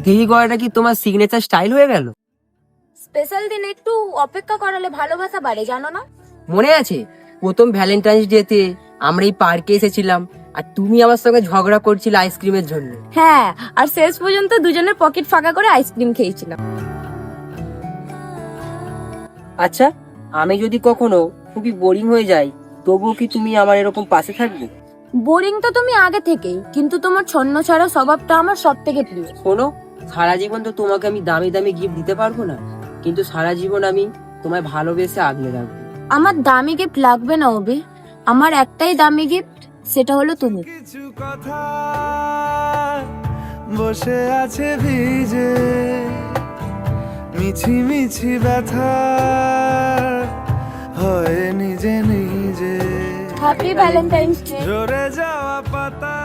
দিঘি গড়াটা কি তোমার signature style হয়ে গেল? স্পেশাল দিনে একটু অপেক্ষা করালে ভালোবাসা বাড়ে, জানো না? মনে আছে প্রথম ভ্যালেন্টাইন্স ডেতে আমরা এই পার্কে এসেছিলাম আর তুমি আমার সঙ্গে ঝগড়া করছিলে আইসক্রিমের জন্য। হ্যাঁ, আর শেষ পর্যন্ত দুজনের পকেট ফাঁকা করে আইসক্রিম খেয়েছিলাম। আচ্ছা, আমি যদি কখনো খুবই বোরিং হয়ে যাই তবুও কি তুমি আমার এরকম পাশে থাকবে? বোরিং তো তুমি আগে থেকেই, কিন্তু তোমার ছন্ন ছাড়া স্বভাবটা আমার সব থেকে প্রিয়। শোনো, সারা জীবন তো তোমাকে আমি দামি দামি গিফট দিতে পারবো না, কিন্তু সারা জীবন আমি তোমায় ভালোবেসে আগলে রাখবো। আমার দামি গিফট লাগবে না অভি, আমার একটাই দামি গিফট, সেটা হলো তুমি। কিছু কথা বসে আছে ভিজে, মিছি মিছি ব্যথা হয় নিজে নিজে। Happy Valentine's day. ঝরে যাওয়া পাতা